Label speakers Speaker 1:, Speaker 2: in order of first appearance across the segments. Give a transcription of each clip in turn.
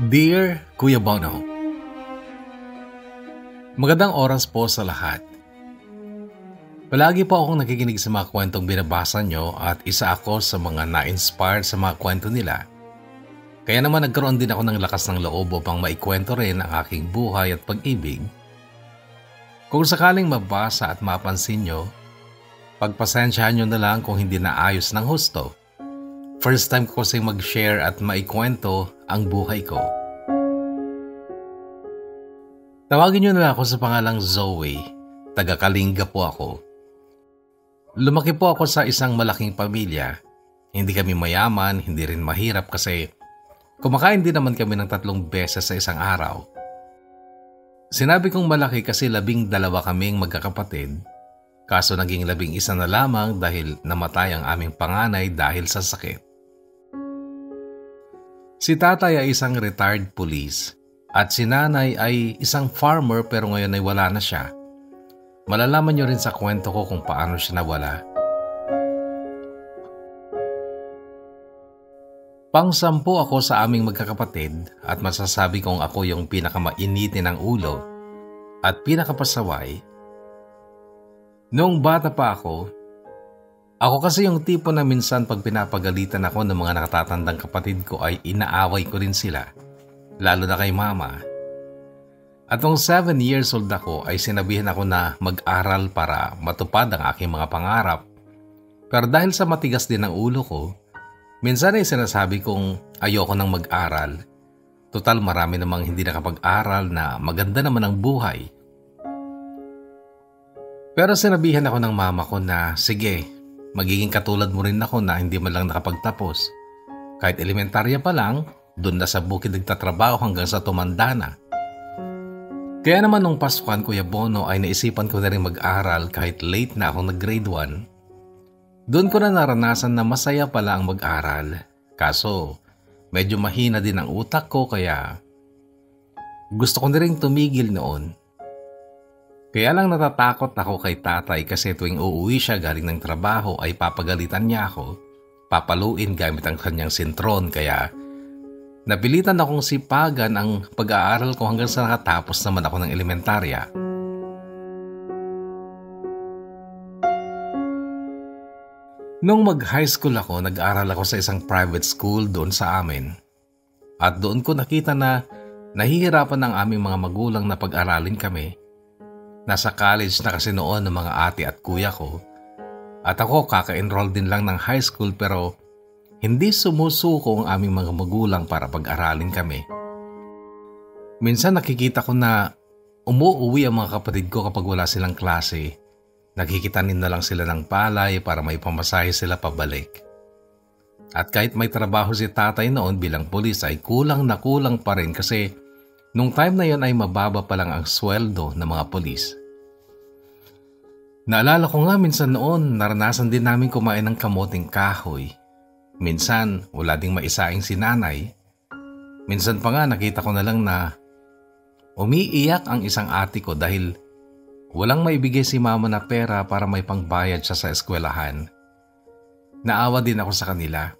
Speaker 1: Dear Kuya Bono, magandang oras po sa lahat. Palagi po akong nakikinig sa mga kwentong binabasa nyo at isa ako sa mga na-inspired sa mga kwento nila. Kaya naman nagkaroon din ako ng lakas ng loob upang maikwento rin ang aking buhay at pag-ibig. Kung sakaling mabasa at mapansin nyo, pagpasensyahan nyo na lang kung hindi naayos ng husto. First time ko kasing mag-share at maikwento ang buhay ko. Tawagin niyo na ako sa pangalang Zoe. Taga-Kalinga po ako. Lumaki po ako sa isang malaking pamilya. Hindi kami mayaman, hindi rin mahirap kasi kumakain din naman kami ng 3 beses sa isang araw. Sinabi kong malaki kasi 12 kaming magkakapatid. Kaso naging 11 na lamang dahil namatay ang aming panganay dahil sa sakit. Si tatay ay isang retired police at si nanay ay isang farmer pero ngayon ay wala na siya. Malalaman niyo rin sa kwento ko kung paano siya nawala. Pang-10 ako sa aming magkakapatid at masasabi kong ako yung pinakamainitin ng ulo at pinakapasaway. Noong bata pa ako kasi yung tipo na minsan pag pinapagalitan ako ng mga nakatatandang kapatid ko ay inaaway ko rin sila, lalo na kay mama. At noong 7 years old ako ay sinabihan ako na mag-aral para matupad ang aking mga pangarap. Pero dahil sa matigas din ang ulo ko, minsan ay sinasabi kong ayoko nang mag-aral. Total marami namang hindi nakapag-aral na maganda naman ang buhay. Pero sinabihan ako ng mama ko na sige, magiging katulad mo rin ako na hindi man lang nakapagtapos. Kahit elementarya pa lang, doon na sa bukid nagtatrabaho hanggang sa tumanda na. Kaya naman nung Paskuhan, Kuya Bono, ay naisipan ko na rin mag-aral kahit late na ako nag-grade 1. Doon ko na naranasan na masaya pala ang mag-aral. Kaso, medyo mahina din ang utak ko kaya gusto ko na rin tumigil noon. Kaya lang natatakot ako kay tatay kasi tuwing uuwi siya galing ng trabaho ay papagalitan niya ako, papaluin gamit ang kanyang sintron kaya napilitan akong sipagan ang pag-aaral ko hanggang sa nakatapos naman ako ng elementarya. Nung mag-high school ako, nag-aaral ako sa isang private school doon sa amin. At doon ko nakita na nahihirapan ang aming mga magulang na pag-aralin kami. Nasa college na kasi noon ng mga ate at kuya ko. At ako kaka-enroll din lang ng high school pero hindi sumusuko ang aming mga magulang para pag-aralin kami. Minsan nakikita ko na umuuwi ang mga kapatid ko kapag wala silang klase. Nakikitanin na lang sila ng palay para may pamasahe sila pabalik. At kahit may trabaho si tatay noon bilang pulis ay kulang na kulang pa rin kasi nung time na yon ay mababa pa lang ang sweldo ng mga pulis. Naalala ko nga minsan noon naranasan din namin kumain ng kamoting kahoy. Minsan wala ding maisaing si nanay. Minsan pa nga nakita ko na lang na umiiyak ang isang ate ko dahil walang maibigay si mama na pera para may pangbayad siya sa eskwelahan. Naawa din ako sa kanila.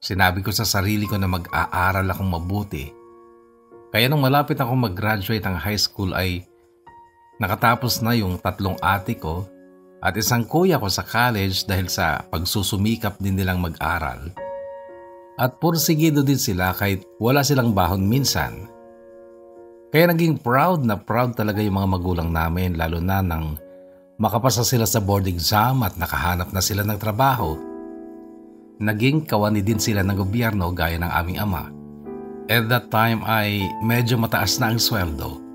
Speaker 1: Sinabi ko sa sarili ko na mag-aaral akong mabuti. Kaya nung malapit akong mag-graduate ng high school ay nakatapos na yung 3 ate ko at isang kuya ko sa college dahil sa pagsusumikap din nilang mag-aral. At pursigido din sila kahit wala silang bahon minsan. Kaya naging proud na proud talaga yung mga magulang namin lalo na nang makapasa sila sa board exam at nakahanap na sila ng trabaho. Naging kawani din sila ng gobyerno gaya ng aming ama. At that time ay medyo mataas na ang sweldo.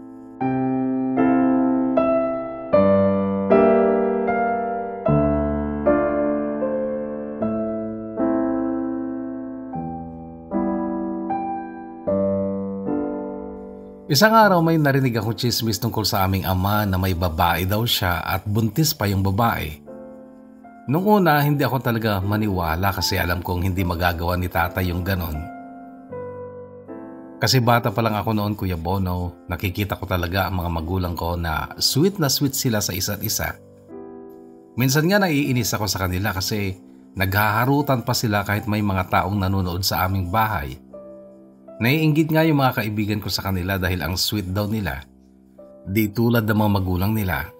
Speaker 1: Isang araw may narinig ako chismis tungkol sa aming ama na may babae daw siya at buntis pa yung babae. Nung una hindi ako talaga maniwala kasi alam kong hindi magagawa ni tatay yung ganon. Kasi bata pa lang ako noon, Kuya Bono, nakikita ko talaga ang mga magulang ko na sweet sila sa isa't isa. Minsan nga naiinis ako sa kanila kasi naghaharutan pa sila kahit may mga taong nanonood sa aming bahay. Naiinggit nga yung mga kaibigan ko sa kanila dahil ang sweet daw nila, di tulad ng mga magulang nila.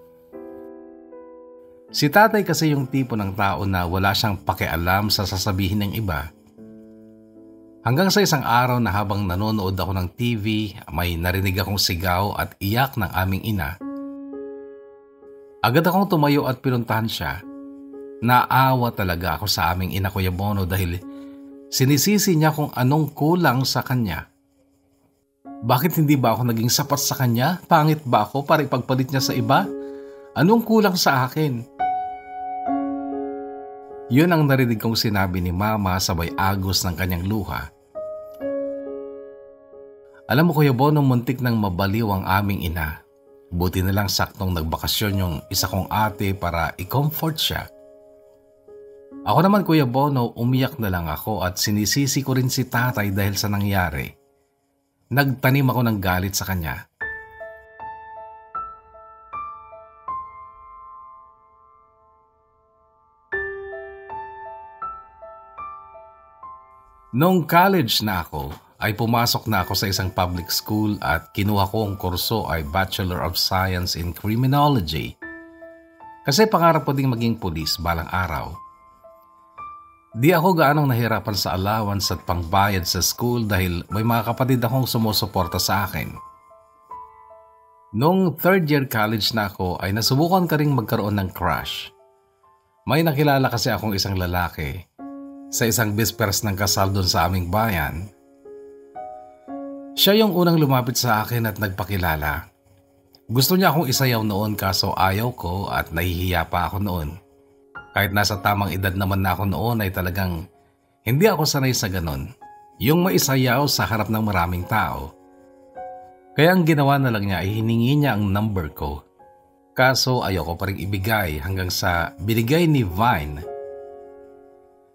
Speaker 1: Si tatay kasi yung tipo ng tao na wala siyang pakialam sa sasabihin ng iba. Hanggang sa isang araw na habang nanonood ako ng TV, may narinig akong sigaw at iyak ng aming ina. Agad akong tumayo at pinuntahan siya. Naawa talaga ako sa aming ina, Kuya Bono, dahil sinisisi niya kung anong kulang sa kanya. Bakit hindi ba ako naging sapat sa kanya? Pangit ba ako para ipagpalit niya sa iba? Anong kulang sa akin? Yun ang narinig kong sinabi ni Mama sabay agos ng kanyang luha. Alam mo, Kuya Bono, muntik nang mabaliw ang aming ina. Buti na lang saktong nagbakasyon yung isa kong ate para i-comfort siya. Ako naman, Kuya Bono, umiyak na lang ako at sinisisi ko rin si tatay dahil sa nangyari. Nagtanim ako ng galit sa kanya. Noong college na ako, ay pumasok na ako sa isang public school at kinuha ko ang kurso ay Bachelor of Science in Criminology. Kasi pangarap ko ding maging pulis balang araw. Di ako gaanong nahirapan sa allowance at pangbayad sa school dahil may mga kapatid akong sumusuporta sa akin. Noong third year college na ako ay nasubukan ka ring magkaroon ng crush. May nakilala kasi akong isang lalaki sa isang bisperas ng kasal doon sa aming bayan. Siya yung unang lumapit sa akin at nagpakilala. Gusto niya akong isayaw noon kaso ayaw ko at nahihiya pa ako noon. Kahit nasa tamang edad naman na ako noon ay talagang hindi ako sanay sa ganon. Yung maisayaw sa harap ng maraming tao. Kaya ang ginawa na lang niya ay hiningi niya ang number ko. Kaso ayaw ko pa rin ibigay hanggang sa binigay ni Vine.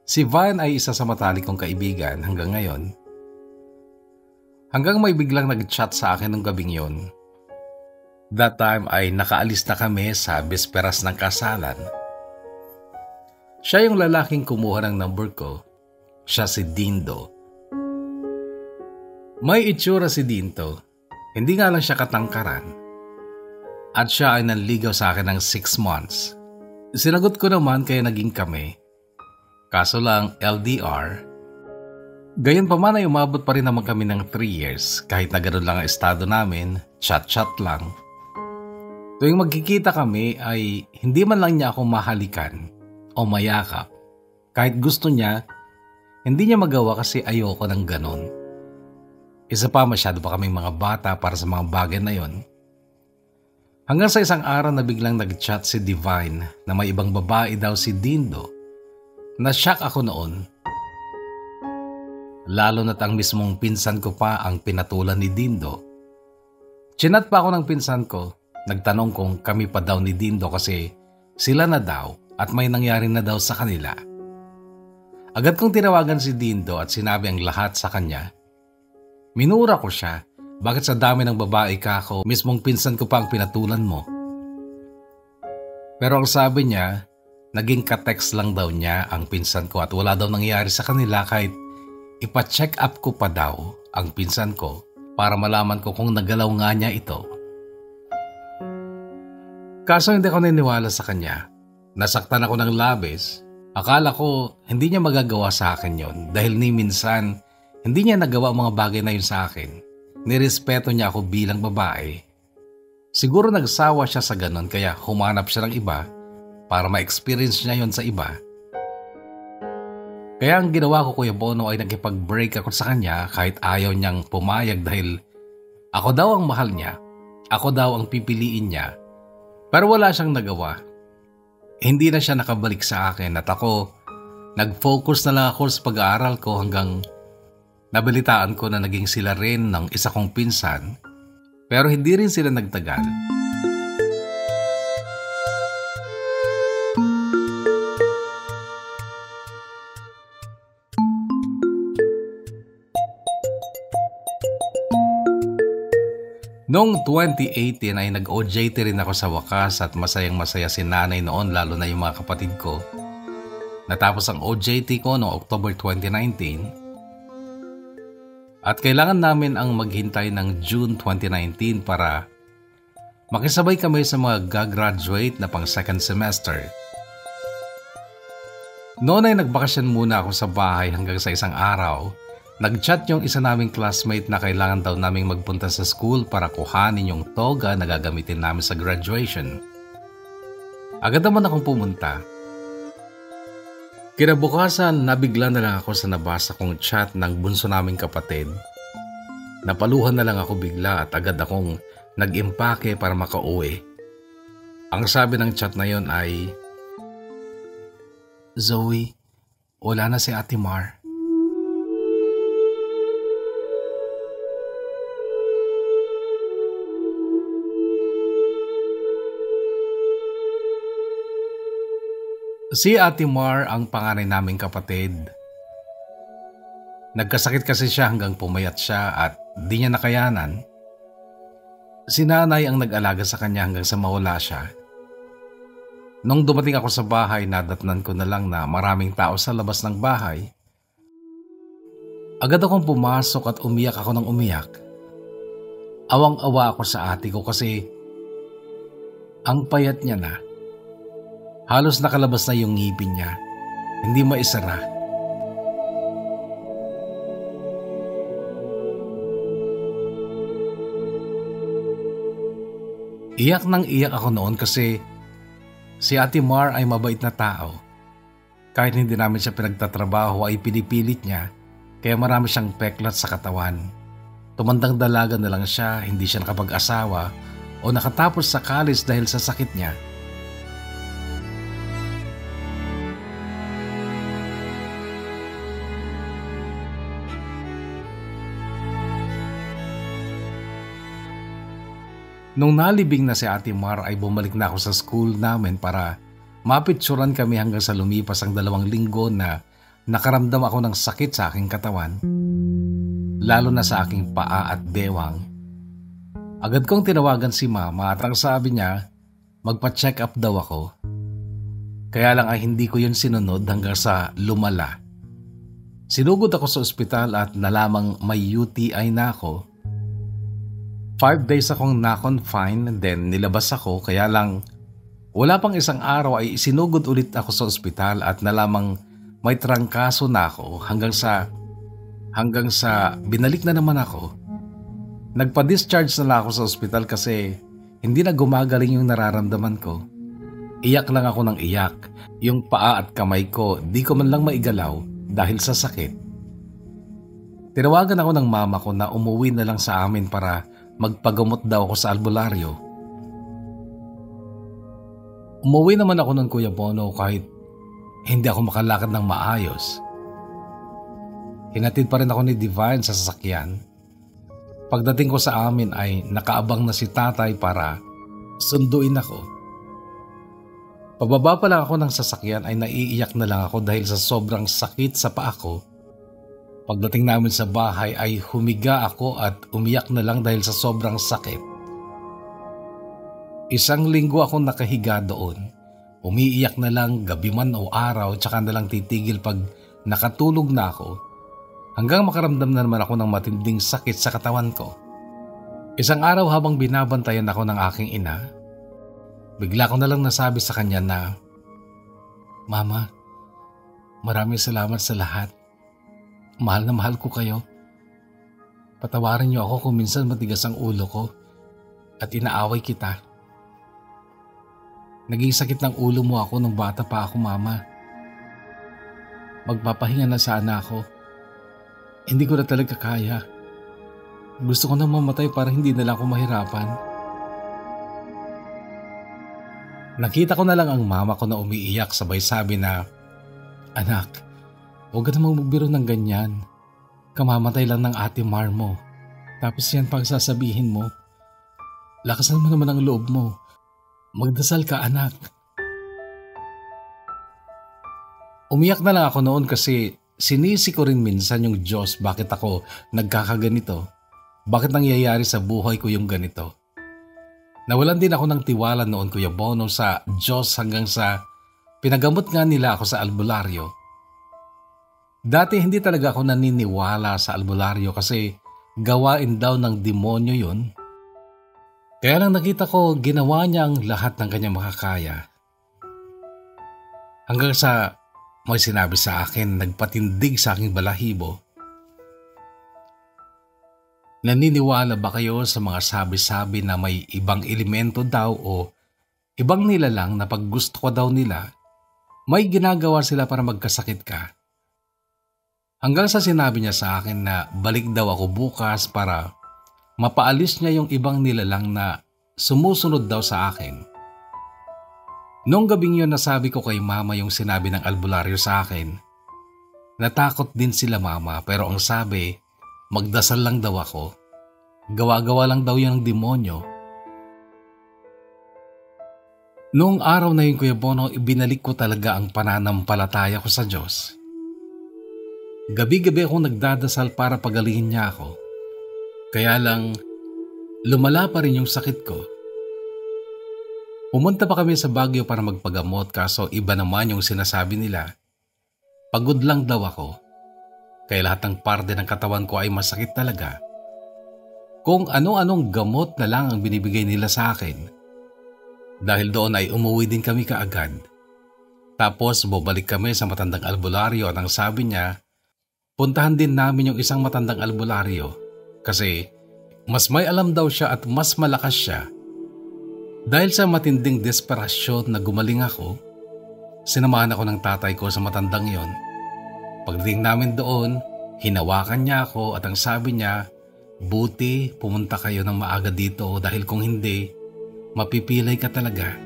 Speaker 1: Si Vine ay isa sa matalik kong kaibigan hanggang ngayon. Hanggang may biglang nag-chat sa akin nung gabing yon. That time ay nakaalis na kami sa bisperas ng kasalan. Siya yung lalaking kumuha ng number ko. Siya si Dindo. May itsura si Dindo. Hindi nga lang siya katangkaran. At siya ay nanligaw sa akin ng 6 months. Sinagot ko naman kaya naging kami. Kaso lang LDR. Gayon pa man ay umabot pa rin naman kami ng 3 years kahit na ganoon lang ang estado namin, chat-chat lang. Tuwing magkikita kami ay hindi man lang niya ako mahalikan o mayakap. Kahit gusto niya, hindi niya magawa kasi ayoko ng ganon. Isa pa, masyado pa kaming mga bata para sa mga bagay na yon. Hanggang sa isang araw na biglang nag-chat si Divine na may ibang babae daw si Dindo. Na-shock ako noon. Lalo na't ang mismong pinsan ko pa ang pinatulan ni Dindo. Chinat pa ako ng pinsan ko, nagtanong kung kami pa daw ni Dindo kasi sila na daw at may nangyari na daw sa kanila. Agad kong tinawagan si Dindo at sinabi ang lahat sa kanya. Minura ko siya, bakit sa dami ng babae ka ako, mismong pinsan ko pa ang pinatulan mo? Pero ang sabi niya, naging ka-text lang daw niya ang pinsan ko at wala daw nangyari sa kanila kahit ipa-check up ko pa daw ang pinsan ko para malaman ko kung nagalaw nga niya ito. Kaso hindi ko niniwala sa kanya. Nasaktan ako ng labis. Akala ko hindi niya magagawa sa akin yon dahil ni minsan hindi niya nagawa ang mga bagay na yun sa akin. Nirespeto niya ako bilang babae. Siguro nagsawa siya sa ganon kaya humanap siya ng iba para ma-experience niya yon sa iba. Kaya ang ginawa ko, Kuya Bono, ay nakipag-break ako sa kanya kahit ayaw niyang pumayag dahil ako daw ang mahal niya. Ako daw ang pipiliin niya. Pero wala siyang nagawa. Hindi na siya nakabalik sa akin at ako, nag-focus na lang ako sa pag-aaral ko hanggang nabalitaan ko na naging sila rin ng isa kong pinsan. Pero hindi rin sila nagtagal. Noong 2018 ay nag-OJT rin ako sa wakas at masayang masaya si nanay noon lalo na yung mga kapatid ko. Natapos ang OJT ko noong October 2019. At kailangan namin ang maghintay ng June 2019 para makisabay kami sa mga gagraduate na pang second semester. Noon ay nagbakasyon muna ako sa bahay hanggang sa isang araw. Nag-chat yung isa naming classmate na kailangan daw naming magpunta sa school para kuhanin yung toga na gagamitin namin sa graduation. Agad naman akong pumunta. Kinabukasan, nabigla na lang ako sa nabasa kong chat ng bunso naming kapatid. Napaluhan na lang ako bigla at agad akong nag-impake para makauwi. Ang sabi ng chat na yon ay, "Zoe, wala na si Ate Mar." Si Ate Mar ang panganay naming kapatid. Nagkasakit kasi siya hanggang pumayat siya at di niya nakayanan. Si nanay ang nag-alaga sa kanya hanggang sa mawala siya. Nung dumating ako sa bahay, nadatnan ko na lang na maraming tao sa labas ng bahay. Agad akong pumasok at umiyak ako ng umiyak. Awang-awa ako sa ate ko kasi ang payat niya na. Halos nakalabas na yung ngipin niya. Hindi maisara. Iyak nang iyak ako noon kasi si Ate Mar ay mabait na tao. Kahit hindi namin siya pinagtatrabaho ay pinipilit niya kaya marami siyang peklat sa katawan. Tumandang dalaga na lang siya, hindi siya nakapag-asawa o nakatapos sa college dahil sa sakit niya. Nung nalibing na si Ate Mar ay bumalik na ako sa school namin para mapitsuran kami hanggang sa lumipas ang 2 linggo na nakaramdam ako ng sakit sa aking katawan. Lalo na sa aking paa at bewang. Agad kong tinawagan si Mama at ang sabi niya magpa-check up daw ako. Kaya lang ay hindi ko yun sinunod hanggang sa lumala. Sinugod ako sa ospital at nalamang may UTI na ako. 5 days akong na-confine, then nilabas ako, kaya lang wala pang isang araw ay sinugod ulit ako sa ospital at nalamang may trangkaso na ako hanggang sa binalik na naman ako. Nagpa-discharge na lang ako sa ospital kasi hindi na gumagaling yung nararamdaman ko. Iyak lang ako ng iyak. Yung paa at kamay ko, di ko man lang maigalaw dahil sa sakit. Tinawagan ako ng mama ko na umuwi na lang sa amin para magpagamot daw ako sa albularyo. Umuwi naman ako ng Kuya Bono kahit hindi ako makalakad ng maayos. Hinatid pa rin ako ni Divine sa sasakyan. Pagdating ko sa amin ay nakaabang na si tatay para sunduin ako. Pababa pa lang ako ng sasakyan ay naiiyak na lang ako dahil sa sobrang sakit sa paa ko. Pagdating namin sa bahay ay humiga ako at umiyak na lang dahil sa sobrang sakit. 1 linggo akong nakahiga doon. Umiiyak na lang gabi man o araw, tsaka na lang titigil pag nakatulog na ako. Hanggang makaramdam na naman ako ng matinding sakit sa katawan ko. Isang araw habang binabantayan ako ng aking ina, bigla ko na lang nasabi sa kanya na, "Mama, maraming salamat sa lahat. Mahal na mahal ko kayo. Patawarin niyo ako kung minsan matigas ang ulo ko at inaaway kita. Naging sakit ng ulo mo ako nung bata pa ako, Mama. Magpapahinga na sana ako. Hindi ko na talaga kaya. Gusto ko na mamatay para hindi na lang ako mahirapan." Nakita ko na lang ang mama ko na umiiyak sabay sabi na, "Anak, huwag ka namang magbiro ng ganyan. Kamamatay lang ng Ate Mar mo. Tapos yan pang sasabihin mo. Lakasan mo naman ang loob mo. Magdasal ka, anak." Umiyak na lang ako noon kasi sinisi ko rin minsan yung Diyos bakit ako nagkakaganito. Bakit nangyayari sa buhay ko yung ganito. Nawalan din ako ng tiwala noon, Kuya Bono, sa Diyos hanggang sa pinagamot nga nila ako sa albularyo. Dati hindi talaga ako naniniwala sa albularyo kasi gawain daw ng demonyo yun. Kaya lang nakita ko ginawa niya ang lahat ng kanyang makakaya. Hanggang sa may sinabi sa akin, nagpatindig sa aking balahibo. Naniniwala ba kayo sa mga sabi-sabi na may ibang elemento daw o ibang nilalang na pag gusto ko daw nila, may ginagawa sila para magkasakit ka? Hanggang sa sinabi niya sa akin na balik daw ako bukas para mapaalis niya yung ibang nilalang na sumusunod daw sa akin. Noong gabing yun nasabi ko kay mama yung sinabi ng albularyo sa akin. Natakot din sila mama pero ang sabi, magdasal lang daw ako. Gawa-gawa lang daw yun ng demonyo. Noong araw na yun Kuya Bono, ibinalik ko talaga ang pananampalataya ko sa Diyos. Gabi-gabi akong nagdadasal para pagalingin niya ako. Kaya lang, lumala pa rin yung sakit ko. Pumunta pa kami sa Baguio para magpagamot kaso iba naman yung sinasabi nila. Pagod lang daw ako. Kaya lahat ng parte ng katawan ko ay masakit talaga. Kung ano-anong gamot na lang ang binibigay nila sa akin. Dahil doon ay umuwi din kami kaagad. Tapos bumalik kami sa matandang albularyo at ang sabi niya, puntahan din namin yung isang matandang albularyo kasi mas may alam daw siya at mas malakas siya. Dahil sa matinding desperasyon na gumaling ako, sinamahan ako ng tatay ko sa matandang yon. Pagdating namin doon, hinawakan niya ako at ang sabi niya, buti pumunta kayo ng maaga dito dahil kung hindi, mapipilay ka talaga.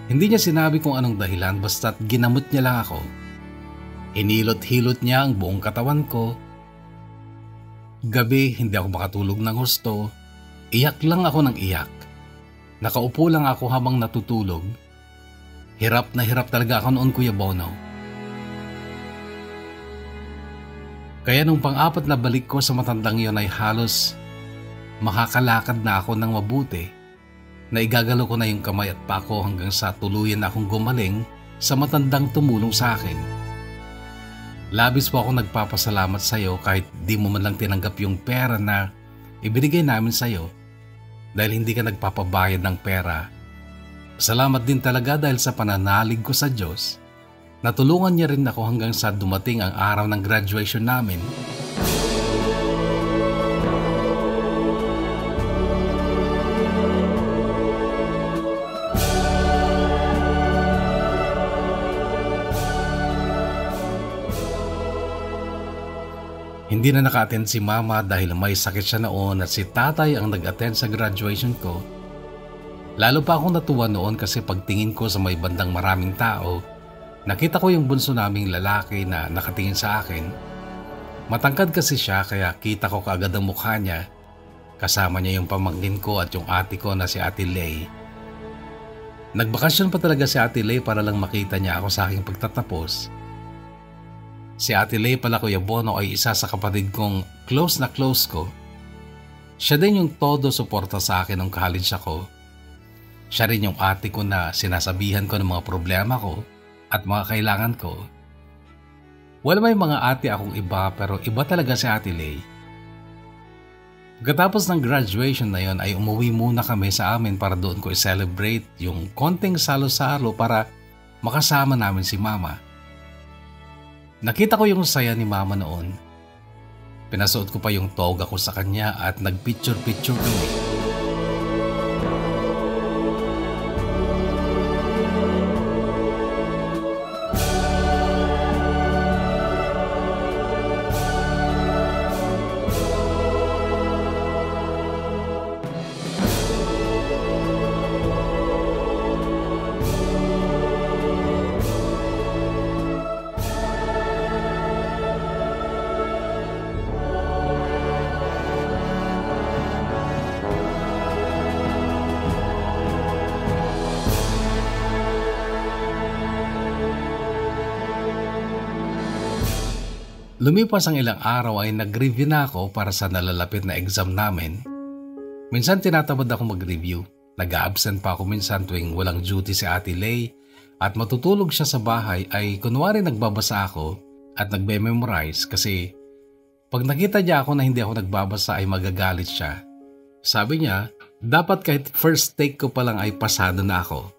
Speaker 1: Hindi niya sinabi kung anong dahilan basta't ginamot niya lang ako. Hinilot-hilot niya ang buong katawan ko. Gabi hindi ako makatulog ng husto. Iyak lang ako ng iyak. Nakaupo lang ako habang natutulog. Hirap na hirap talaga ako noon Kuya Bono. Kaya nung pang-apat na balik ko sa matandang yon ay halos makakalakad na ako ng mabuti. Naigagalo ko na yung kamay at pako hanggang sa tuluyan na akong gumaling sa matandang tumulong sa akin. Labis po ako nagpapasalamat sa iyo kahit di mo man lang tinanggap yung pera na ibinigay namin sa iyo dahil hindi ka nagpapabayad ng pera. Salamat din talaga dahil sa pananalig ko sa Diyos. Natulungan niya rin ako hanggang sa dumating ang araw ng graduation namin. Hindi na naka-attend si mama dahil may sakit siya noon at si tatay ang nag-attend sa graduation ko. Lalo pa akong natuwa noon kasi pagtingin ko sa may bandang maraming tao, nakita ko yung bunso naming lalaki na nakatingin sa akin. Matangkad kasi siya kaya kita ko kaagad ang mukha niya. Kasama niya yung pamangkin ko at yung ate ko na si Ate Lay. Nagbakasyon pa talaga si Ate Lay para lang makita niya ako sa aking pagtatapos. Si Ate Lay pala Kuya Bono ay isa sa kapatid kong close na close ko. Siya din yung todo suporta sa akin nung college ako. Siya rin yung ate ko na sinasabihan ko ng mga problema ko at mga kailangan ko. Wala may mga ate akong iba pero iba talaga si Ate Lay. Pagkatapos ng graduation na yon ay umuwi muna kami sa amin para doon ko i-celebrate yung konting salo-salo para makasama namin si Mama. Nakita ko yung saya ni Mama noon. Pinasuot ko pa yung toga ko sa kanya at nagpicture-picture kami. Lumipas ang ilang araw ay nag-review na ako para sa nalalapit na exam namin. Minsan tinatamad ako mag-review. Nag-absent pa ako minsan tuwing walang duty si Ate Lay at matutulog siya sa bahay ay kunwari nagbabasa ako at nagbe-memorize kasi pag nakita niya ako na hindi ako nagbabasa ay magagalit siya. Sabi niya, dapat kahit first take ko pa lang ay pasado na ako.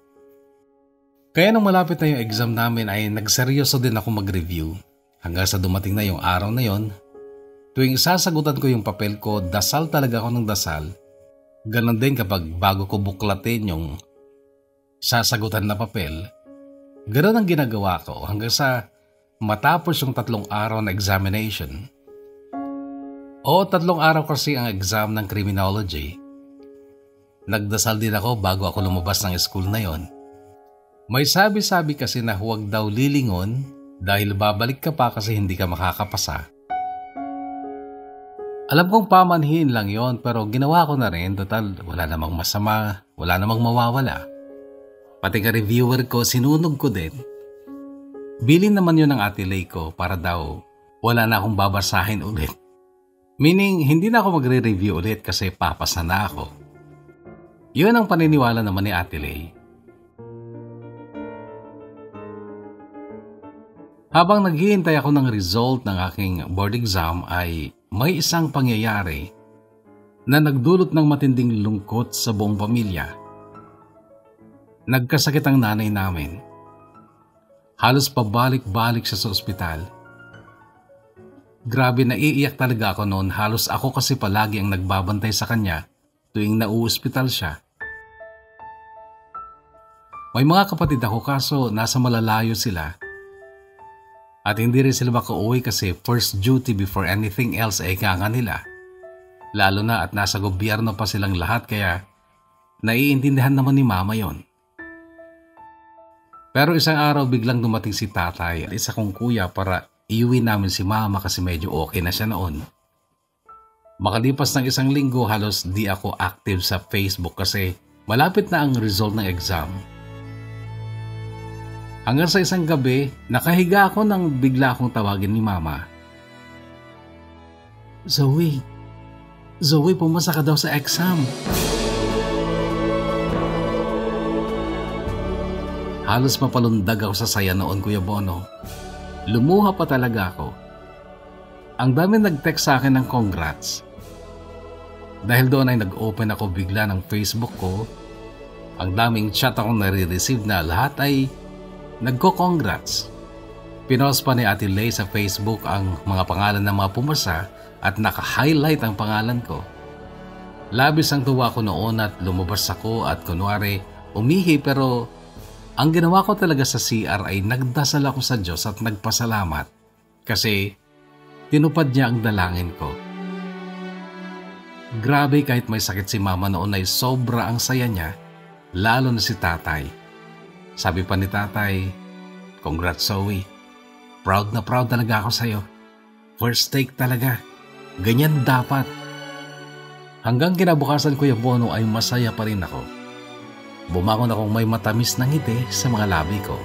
Speaker 1: Kaya nung malapit na yung exam namin ay nagseryoso din ako mag-review hanggang sa dumating na yung araw na yon. Tuwing sasagutan ko yung papel ko, dasal talaga ako ng dasal. Ganon din kapag bago ko buklatin yung sasagutan na papel. Ganon ang ginagawa ko hanggang sa matapos yung 3 araw na examination. 3 araw kasi ang exam ng criminology. Nagdasal din ako bago ako lumabas ng school na yon. May sabi-sabi kasi na huwag daw lilingon dahil babalik ka pa kasi hindi ka makakapasa. Alam kong pamanhin lang yon pero ginawa ko na rin. Total, wala namang masama, wala namang mawawala. Pati ka reviewer ko, sinunog ko din. Bilin naman yun ng Ate Lay ko para daw wala na akong babasahin ulit. Meaning, hindi na ako magre-review ulit kasi papasa na ako. Yun ang paniniwala naman ni Ate Lay. Habang naghihintay ako ng result ng aking board exam ay may isang pangyayari na nagdulot ng matinding lungkot sa buong pamilya. Nagkasakit ang nanay namin. Halos pabalik-balik siya sa ospital. Grabe, naiiyak talaga ako noon. Halos ako kasi palagi ang nagbabantay sa kanya tuwing nauospital siya. May mga kapatid ako kaso nasa malalayo sila. At hindi rin sila makauwi kasi first duty before anything else ay ika nila. Lalo na at nasa gobyerno pa silang lahat kaya naiintindihan naman ni Mama yon. Pero isang araw biglang dumating si Tatay at isa kong kuya para iuwi namin si Mama kasi medyo okay na siya noon. Makalipas ng 1 linggo halos di ako active sa Facebook kasi malapit na ang result ng exam. Hanggang sa isang gabi, nakahiga ako nang bigla akong tawagin ni Mama. Zoe, pumasa ka daw sa exam. Halos mapalundag ako sa saya noon, Kuya Bono. Lumuha pa talaga ako. Ang dami nag-text sa akin ng congrats. Dahil doon ay nag-open ako bigla ng Facebook ko. Ang daming chat akong nare-receive na lahat ay nagko-congrats. Pinost pa ni Ate Lay sa Facebook ang mga pangalan ng mga pumasa at naka-highlight ang pangalan ko. Labis ang tuwa ko noon at lumabas ako at kunwari umihi pero ang ginawa ko talaga sa CR ay nagdasal ako sa Diyos at nagpasalamat kasi tinupad niya ang dalangin ko. Grabe, kahit may sakit si Mama noon ay sobra ang saya niya, lalo na si Tatay. Sabi pa ni Tatay, congrats Zoe. Proud na proud talaga ako sa'yo. First take talaga. Ganyan dapat. Hanggang kinabukasan, Kuya Bono, ay masaya pa rin ako. Bumangon akong may matamis na ngiti sa mga labi ko.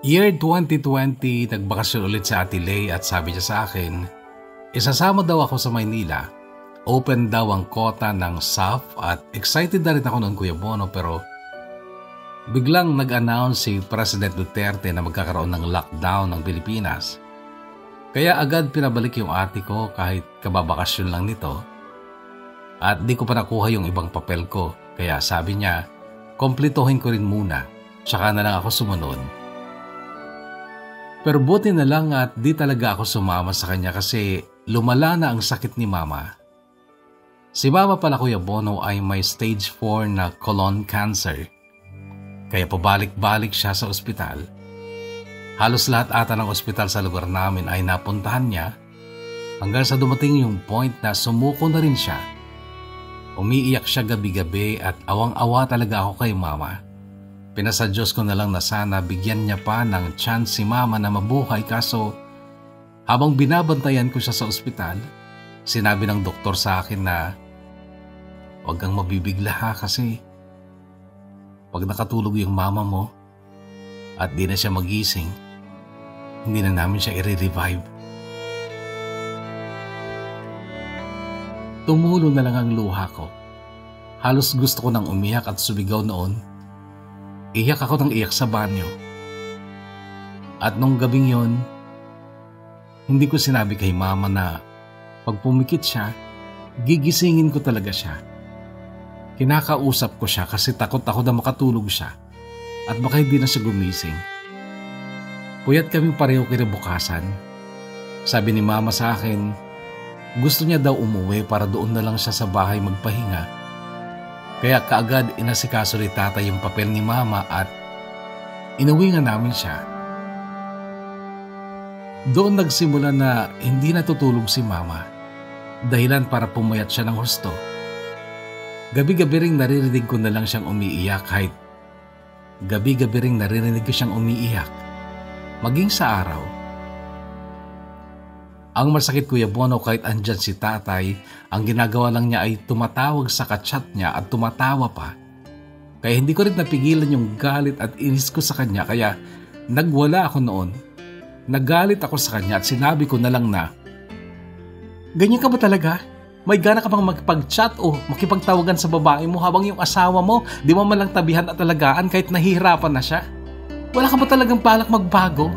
Speaker 1: Year 2020, nagbakasyon ulit sa Ate Lay at sabi niya sa akin, isasama daw ako sa Maynila. Open daw ang kota ng SAF at excited na rin ako noon, Kuya Bono, pero biglang nag-announce si President Duterte na magkakaroon ng lockdown ng Pilipinas. Kaya agad pinabalik yung ate ko kahit kababakasyon lang nito. At di ko pa nakuha yung ibang papel ko. Kaya sabi niya, kompletohin ko rin muna. Tsaka na lang ako sumunod. Pero buti na lang at di talaga ako sumama sa kanya kasi lumala na ang sakit ni Mama. Si Mama pala, Kuya Bono, ay may stage 4 na colon cancer. Kaya pabalik-balik siya sa ospital. Halos lahat ata ng ospital sa lugar namin ay napuntahan niya hanggang sa dumating yung point na sumuko na rin siya. Umiiyak siya gabi-gabi at awang-awa talaga ako kay Mama. Pinasa Diyos ko na lang na sana bigyan niya pa ng chance si Mama na mabuhay kaso habang binabantayan ko siya sa ospital, sinabi ng doktor sa akin na huwag kang mabibigla ha kasi pag nakatulog yung mama mo, at di na siya magising, hindi na namin siya i-revive. Tumulo na lang ang luha ko. Halos gusto ko nang umiyak at sumigaw noon. Iyak ako ng iyak sa banyo. At nung gabing yon, hindi ko sinabi kay mama na pag pumikit siya, gigisingin ko talaga siya. Kinakausap ko siya kasi takot ako na makatulog siya at baka hindi na siya gumising. Puyat kami pareho kinabukasan. Sabi ni mama sa akin, gusto niya daw umuwi para doon na lang siya sa bahay magpahinga. Kaya kaagad inasikaso ni tatay yung papel ni mama at inuwi nga namin siya. Doon nagsimula na hindi natutulog si mama, dahilan para pumayat siya ng husto. Gabi-gabi ring naririnig ko na lang siyang umiiyak maging sa araw. Ang masakit, Kuya Bono, kahit andyan si tatay, ang ginagawa lang niya ay tumatawag sa kachat niya at tumatawa pa. Kaya hindi ko rin napigilan yung galit at inis ko sa kanya, kaya nagwala ako noon. Nagalit ako sa kanya at sinabi ko na lang na, ganyan ka ba talaga? May gana ka bang magpag-chat o makipagtawagan sa babae mo habang yung asawa mo di mo man lang tabihan at alagaan kahit nahihirapan na siya? Wala ka ba talagang balak magbago?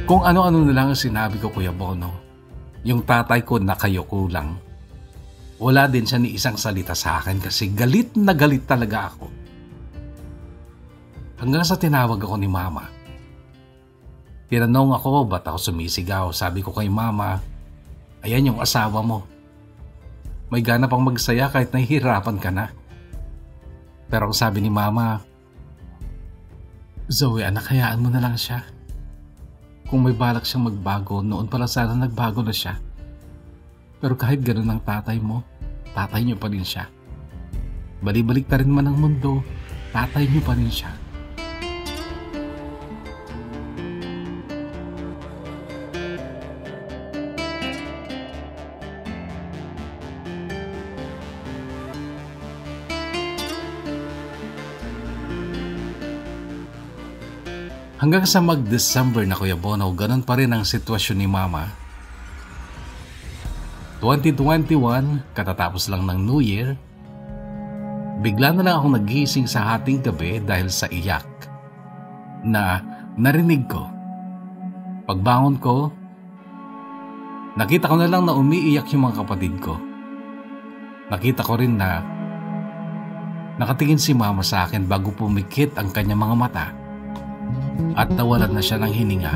Speaker 1: Kung ano-ano na lang ang sinabi ko, Kuya Bono. Yung tatay ko nakayuko lang. Wala din siya ni isang salita sa akin kasi galit na galit talaga ako. Hanggang sa tinawag ako ni mama. Tinanong ako ba't ako sumisigaw. Sabi ko kay mama, ayan yung asawa mo. May gana pang magsaya kahit nahihirapan ka na. Pero ang sabi ni mama, Zoe, anak, hayaan mo na lang siya. Kung may balak siyang magbago, noon pala sana nagbago na siya. Pero kahit ganun ang tatay mo, tatay niyo pa rin siya. Balibalik na rin man ang mundo, tatay niyo pa rin siya. Hanggang sa mag-December na, Kuya Bono, ganun pa rin ang sitwasyon ni mama. 2021, katatapos lang ng New Year, bigla na lang ako nagising sa hating gabi dahil sa iyak na narinig ko. Pagbangon ko, nakita ko na lang na umiiyak yung mga kapatid ko. Nakita ko rin na nakatingin si mama sa akin bago pumikit ang kanyang mga mata at nawalan na siya ng hininga.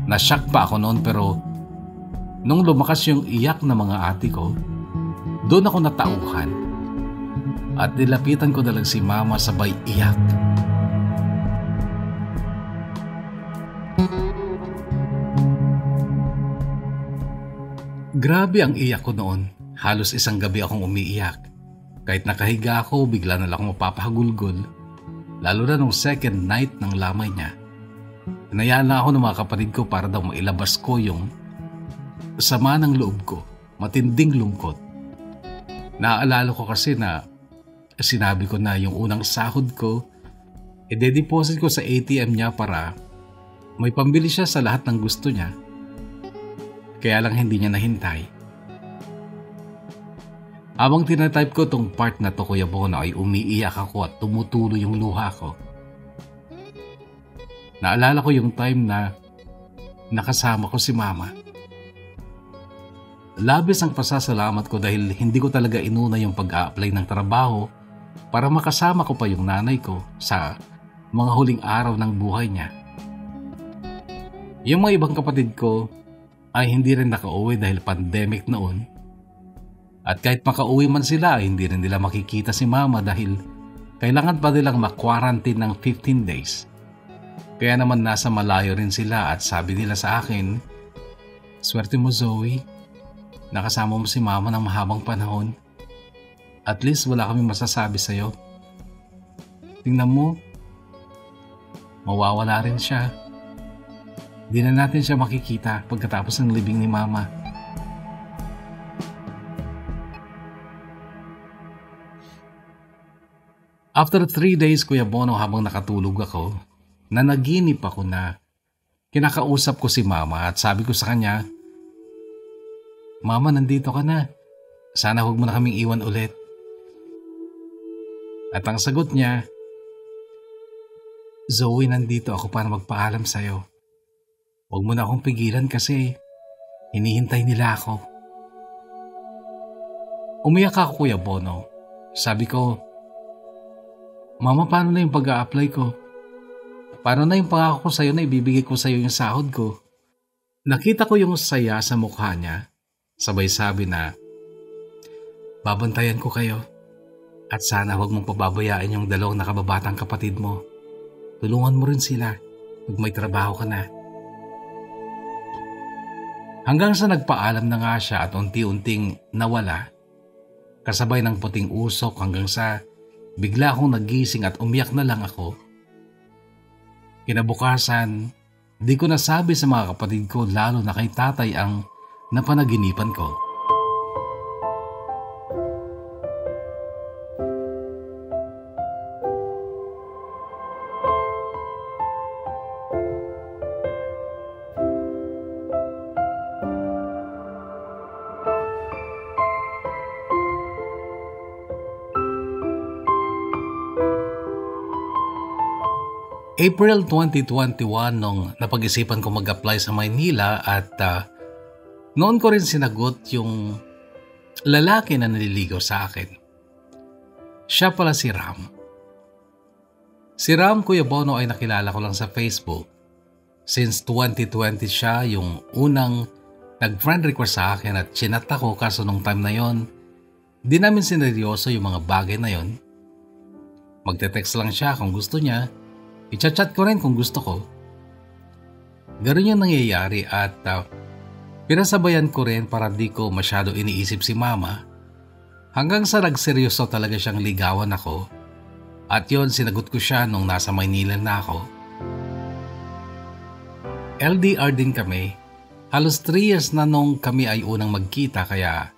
Speaker 1: Nashock pa ako noon, pero nung lumakas yung iyak ng mga ate ko, doon ako natauhan at nilapitan ko na lang si mama sabay iyak. Grabe ang iyak ko noon. Halos isang gabi akong umiiyak. Kahit nakahiga ako, bigla na lang akong mapapahagulgol. Lalo na nung second night ng lamay niya. Hinayaan na ako ng mga kapatid ko para daw mailabas ko yung sama ng loob ko, matinding lungkot. Naaalala ko kasi na sinabi ko na yung unang sahod ko, i-deposit ko sa ATM niya para may pambili siya sa lahat ng gusto niya. Kaya lang hindi niya nahintay. Habang tinatype ko tong part na to, Kuya Bono, ay umiiyak ako at tumutulo yung luha ko. Naalala ko yung time na nakasama ko si mama. Labis ang pasasalamat ko dahil hindi ko talaga inuna yung pag-a-apply ng trabaho para makasama ko pa yung nanay ko sa mga huling araw ng buhay niya. Yung mga ibang kapatid ko ay hindi rin nakauwi dahil pandemic noon. At kahit makauwi man sila, hindi rin nila makikita si mama dahil kailangan pa nilang ma-quarantine ng 15 days. Kaya naman nasa malayo rin sila at sabi nila sa akin, swerte mo, Zoe, nakasama mo si mama ng mahabang panahon. At least wala kami masasabi sa'yo. Tingnan mo, mawawala rin siya. Di na natin siya makikita pagkatapos ng libing ni mama. After 3 days, Kuya Bono, habang nakatulog ako, nanaginip ako na kinakausap ko si Mama at sabi ko sa kanya, "Mama, nandito ka na. Sana huwag mo na kaming iwan ulit." At ang sagot niya, "Zoe, nandito ako para magpaalam sa'yo. Huwag mo na akong pigilan kasi hinihintay nila ako." Umiyak ako, Kuya Bono. Sabi ko, "Mama, paano na yung pag-a-apply ko? Paano na yung pangako ko sa'yo na ibibigay ko sa'yo yung sahod ko?" Nakita ko yung saya sa mukha niya. Sabay sabi na, "Babantayan ko kayo. At sana huwag mong pababayaan yung dalawang nakababatang kapatid mo. Tulungan mo rin sila pag may trabaho ka na." Hanggang sa nagpaalam na nga siya at unti-unting nawala, kasabay ng puting usok hanggang sa bigla akong nagising at umiyak na lang ako. Kinabukasan, di ko nasabi sa mga kapatid ko lalo na kay tatay ang napanaginipan ko. April 2021 nung napag-isipan ko mag-apply sa Maynila at noon ko rin sinagot yung lalaki na naliligaw sa akin. Siya pala si Ram. Si Ram, Kuya Bono, ay nakilala ko lang sa Facebook. Since 2020 siya yung unang nag-friend request sa akin at chinat ako, kaso nung time na yon, di namin sineryoso yung mga bagay na yon. Magte-text lang siya kung gusto niya. I-chat ko rin kung gusto ko. Ganun yung nangyayari at pinasabayan ko rin para di ko masyado iniisip si Mama hanggang sa nagseryoso talaga siyang ligawan ako at yon sinagot ko siya nung nasa Maynila na ako. LDR din kami. Halos 3 years na nung kami ay unang magkita kaya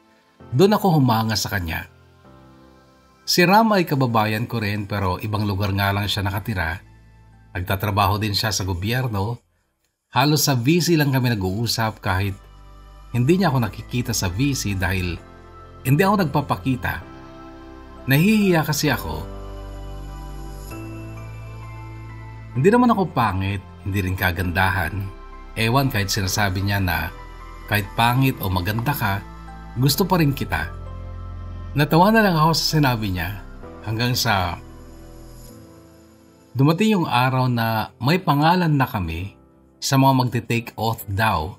Speaker 1: doon ako humanga sa kanya. Si Ram ay kababayan ko rin pero ibang lugar nga lang siya nakatira. Nagtatrabaho din siya sa gobyerno. Halos sa VC lang kami nag-uusap kahit hindi niya ako nakikita sa VC dahil hindi ako nagpapakita. Nahihiya kasi ako. Hindi naman ako pangit, hindi rin kagandahan. Ewan kahit sinasabi niya na kahit pangit o maganda ka, gusto pa rin kita. Natawa na lang ako sa sinabi niya hanggang sa dumating yung araw na may pangalan na kami sa mga magte-take oath daw.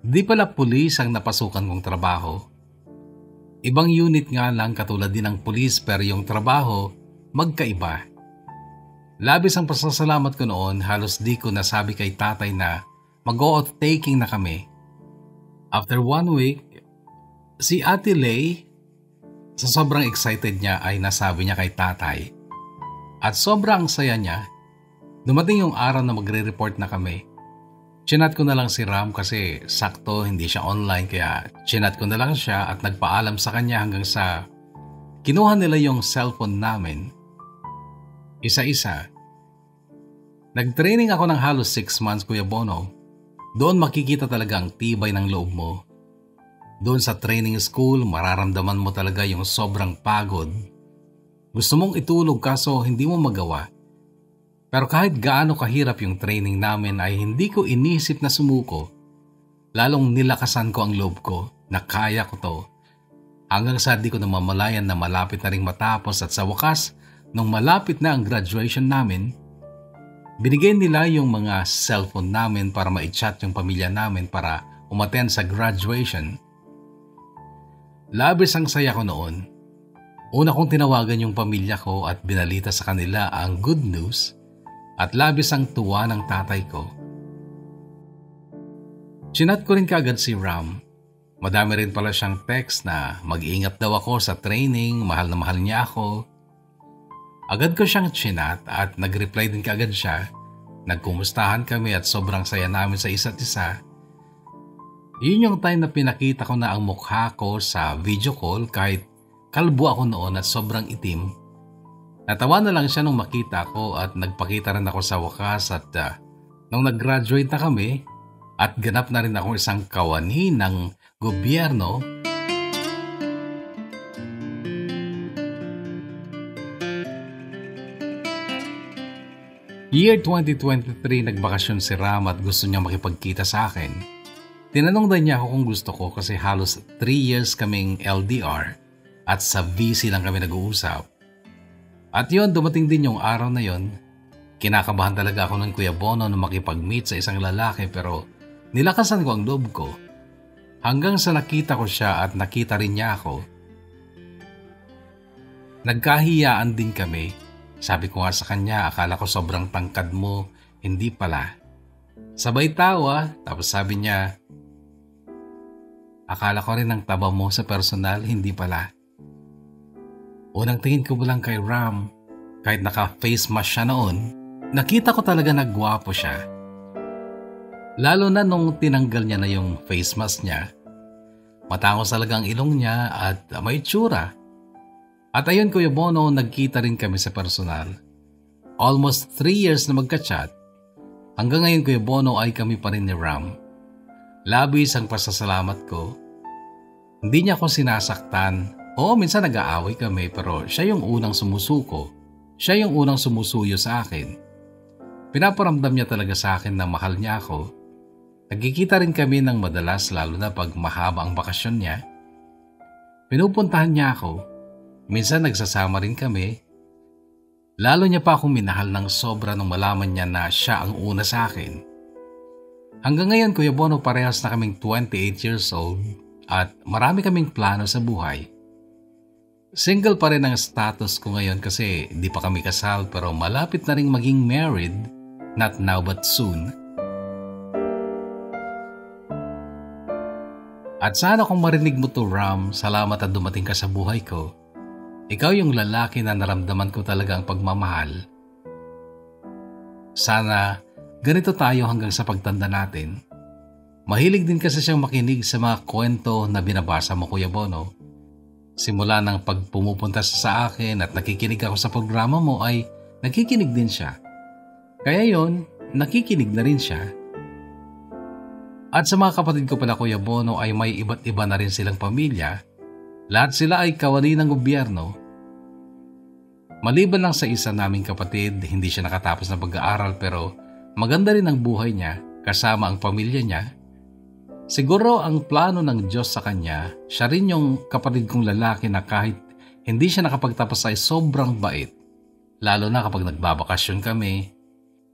Speaker 1: Di pala pulis ang napasukan kong trabaho. Ibang unit nga lang katulad din ng pulis pero yung trabaho magkaiba. Labis ang pasasalamat ko noon, halos di ko nasabi kay tatay na mag-oath taking na kami. After 1 week, si Ate Lay, sa sobrang excited niya ay nasabi niya kay tatay. At sobrang saya niya, dumating yung araw na magre-report na kami. Chinat ko na lang si Ram kasi sakto hindi siya online kaya chinat ko na lang siya at nagpaalam sa kanya hanggang sa kinuha nila yung cellphone namin. Isa-isa. Nag-training ako ng halos 6 months, Kuya Bono. Doon makikita talaga ang tibay ng loob mo. Doon sa training school, mararamdaman mo talaga yung sobrang pagod. Gusto mong itulog kaso hindi mo magawa. Pero kahit gaano kahirap yung training namin ay hindi ko inisip na sumuko. Lalong nilakasan ko ang loob ko na kaya ko to. Hanggang sa di ko namamalayan na malapit na ring matapos at sa wakas, nung malapit na ang graduation namin, binigay nila yung mga cellphone namin para ma-chat yung pamilya namin para umattend sa graduation. Labis ang saya ko noon. Una kong tinawagan yung pamilya ko at binalita sa kanila ang good news at labis ang tuwa ng tatay ko. Chinat ko rin kaagad si Ram. Madami rin pala siyang text na mag-iingat daw ako sa training, mahal na mahal niya ako. Agad ko siyang chinat at nag-reply din kaagad siya. Nagkumustahan kami at sobrang saya namin sa isa't isa. Yun yung time na pinakita ko na ang mukha ko sa video call kahit kalbo ako noon at sobrang itim. Natawa na lang siya nung makita ko at nagpakita rin ako sa wakas at nung nag-graduate na kami at ganap na rin ako isang kawani ng gobyerno. Year 2023, nagbakasyon si Ram at gusto niya makipagkita sa akin. Tinanong din niya ako kung gusto ko kasi halos 3 years kaming LDR at sa VC lang kami nag-uusap. At yun, dumating din yung araw na yun. Kinakabahan talaga ako ng Kuya Bono na makipag-meet sa isang lalaki pero nilakasan ko ang loob ko. Hanggang sa nakita ko siya at nakita rin niya ako. Nagkahiyaan din kami. Sabi ko nga sa kanya, akala ko sobrang tangkad mo, hindi pala. Sabay tawa, tapos sabi niya, akala ko rin ang taba mo sa personal, hindi pala. Unang tingin ko lang kay Ram, kahit naka-face mask siya noon, nakita ko talaga na gwapo siya. Lalo na nung tinanggal niya na yung face mask niya, matangos talaga ang ilong niya at may tsura. At ayun Kuya Bono, nagkita rin kami sa personal. Almost 3 years na magka-chat. Hanggang ngayon Kuya Bono ay kami pa rin ni Ram. Labis ang pasasalamat ko. Hindi niya ako sinasaktan. Oo, minsan nag-aaway kami pero siya yung unang sumusuko. Siya yung unang sumusuyo sa akin. Pinaparamdam niya talaga sa akin na mahal niya ako. Nagkikita rin kami ng madalas lalo na pag mahaba ang bakasyon niya. Pinupuntahan niya ako. Minsan nagsasama rin kami. Lalo niya pa akong minahal ng sobra nung malaman niya na siya ang una sa akin. Hanggang ngayon Kuya Bono, parehas na kaming 28 years old at marami kaming plano sa buhay. Single pa rin ang status ko ngayon kasi di pa kami kasal pero malapit na rin maging married, not now but soon. At sana kung marinig mo to Ram, salamat at dumating ka sa buhay ko. Ikaw yung lalaki na naramdaman ko talaga ang pagmamahal. Sana ganito tayo hanggang sa pagtanda natin. Mahilig din kasi siyang makinig sa mga kwento na binabasa mo Kuya Bono. Simula ng pagpumupunta sa akin at nakikinig ako sa programa mo ay nakikinig din siya. Kaya yon, nakikinig na rin siya. At sa mga kapatid ko pala Kuya Bono ay may iba't iba na rin silang pamilya. Lahat sila ay kawani ng gobyerno. Maliban lang sa isa naming kapatid, hindi siya nakatapos na pag-aaral pero maganda rin ang buhay niya kasama ang pamilya niya. Siguro ang plano ng Diyos sa kanya, siya rin yung kapatid kong lalaki na kahit hindi siya nakapagtapos ay sobrang bait. Lalo na kapag nagbabakasyon kami,